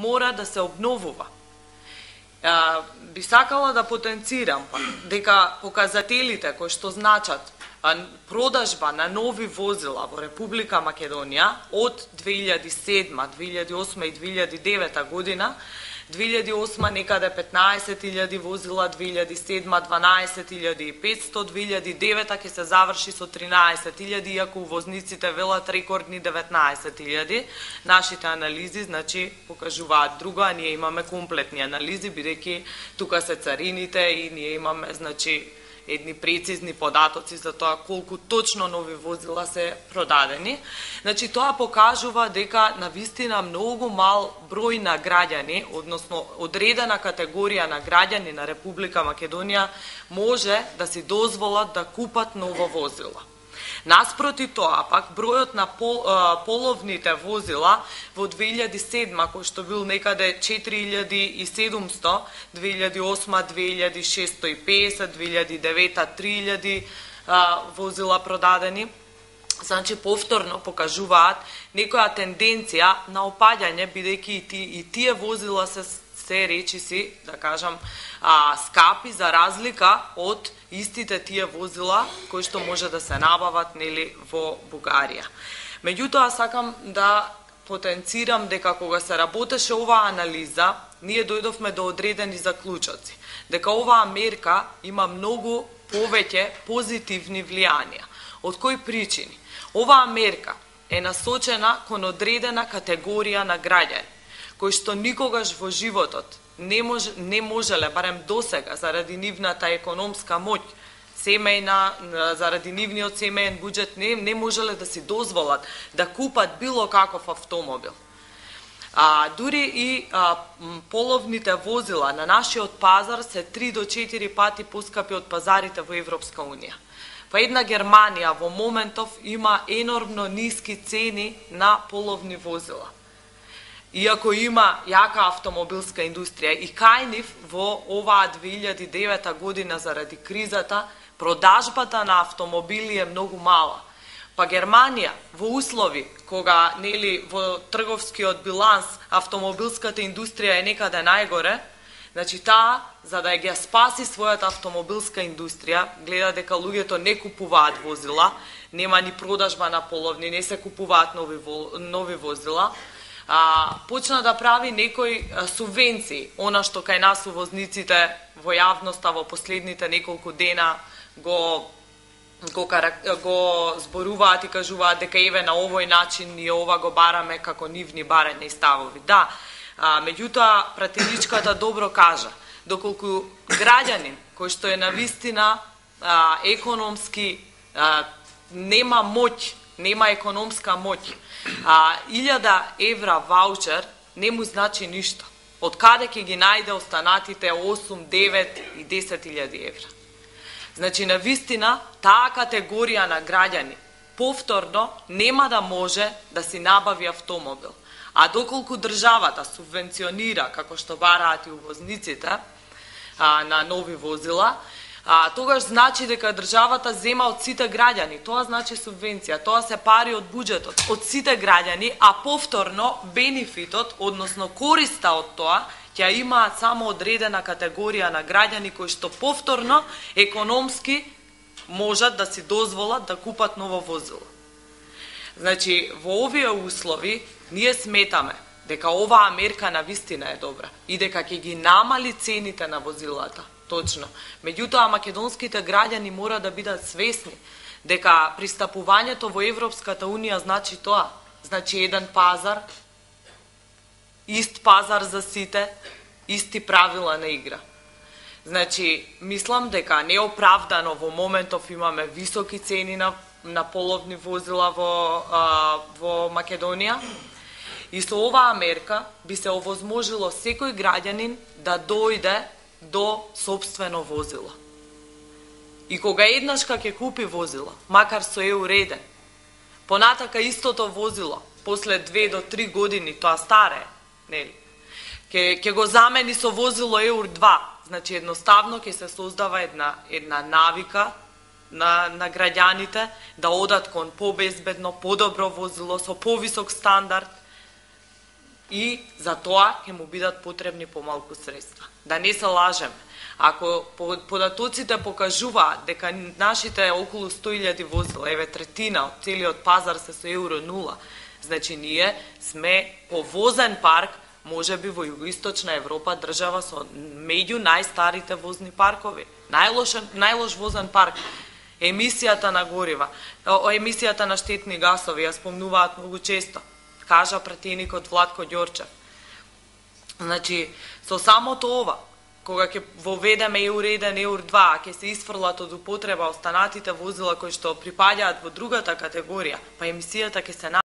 мора да се обновува. Би сакала да потенцирам дека показателите кои што значат продажба на нови возила во Република Македонија од 2007, 2008 и 2009 година, 2008 некаде 15.000 возила, 2007 12.500, 2009 ќе се заврши со 13.000, иако увозниците велат рекордни 19.000. Нашите анализи, значи, покажуваат друго, а ние имаме комплетни анализи, бидејќи тука се царините и ние имаме, значи, едни прецизни податоци за тоа колку точно нови возила се продадени. Значи, тоа покажува дека навистина многу мал број на граѓани, односно одредена категорија на граѓани на Република Македонија може да си дозволат да купат ново возило. Наспроти тоа, пак, бројот на половните возила во 2007, кој што бил некаде 4700, 2008 2650, 2009 3000 возила продадени, значи повторно покажуваат некоја тенденција на опаѓање, бидејќи и тие возила се речиси, да кажам, скапи за разлика од истите тие возила кои што може да се набават, нели, во Бугарија. Меѓутоа, сакам да потенцирам дека кога се работеше оваа анализа, ние дојдовме до одредени заклучоци, дека оваа мерка има многу повеќе позитивни влијанија. Од кои причини? Оваа мерка е насочена кон одредена категорија на граѓани, кои што никогаш во животот не можеле, барем досега, заради нивната економска моќ, семејна, заради нивниот семеен буџет, не можеле да си дозволат да купат било каков автомобил. Дури и половните возила на нашиот пазар се 3 до 4 пати поскапи од пазарите во Европска Унија. Па една Германија во моментов има енормно ниски цени на половни возила. Иако има јака автомобилска индустрија и кај нив во оваа 2009 година заради кризата, продажбата на автомобили е многу мала. Па Германија во услови кога, нели, во трговскиот биланс автомобилската индустрија е некаде најгоре, значи таа, за да ја спаси својата автомобилска индустрија, гледа дека луѓето не купуваат возила, нема ни продажба на половни, не се купуваат нови возила, почна да прави некои субвенции, она што кај нас увозниците во јавноста во последните неколку дена го зборуваат и кажуваат дека еве на овој начин ние ова го бараме како нивни барања и ставови. Да, меѓутоа пратеничката добро кажа, доколку граѓанин кој што е навистина економски нема моќ, нема економска моќ, 1000 евра ваучер не му значи ништо. Од каде ќе ги најде останатите 8, 9 и 10.000 евра? Значи, навистина, таа категорија на граѓани повторно нема да може да си набави автомобил. А доколку државата субвенционира, како што бараат и увозниците на нови возила, тогаш значи дека државата зема од сите граѓани. Тоа значи субвенција, тоа се пари од буџетот, од сите граѓани, а повторно бенефитот, односно користа од тоа, ќе имаат само одредена категорија на граѓани кои што повторно економски можат да си дозволат да купат ново возило. Значи, во овие услови ние сметаме дека оваа мерка навистина е добра и дека ќе ги намали цените на возилата. Точно. Меѓутоа, македонските граѓани мора да бидат свесни дека пристапувањето во Европската Унија значи тоа. Значи еден пазар, ист пазар за сите, исти правила на игра. Значи, мислам дека неоправдано во моментов имаме високи цени на половни возила во Македонија и со оваа мерка би се овозможило секој граѓанин да дојде до собствено возило. И кога еднашка ќе купи возило, макар со еур-1, понатака истото возило, после 2 до 3 години, тоа старе, нели, ќе го замени со возило еур-2. Значи, едноставно ќе се создава една навика на граѓаните да одат кон побезбедно, подобро возило, со повисок стандард. и за тоа ќе му бидат потребни помалку средства. Да не се лажеме. Ако податоците покажуваат дека нашите околу 100.000 возила, еве третина од целиот пазар се со евро 0, значи ние сме по возен парк, може би во југоисточна Европа држава со меѓу најстарите возни паркови. Најлош возен парк. Емисијата на горива, емисијата на штетни гасови ја спомнуваат многу често. Кажа пратеникот Владко Ѓорчев. Значи, со самото ова, кога ќе воведеме ЕУР 1, ЕУР 2, ќе се исфрлат од употреба останатите возила кои што припаѓаат во другата категорија, па емисијата ќе се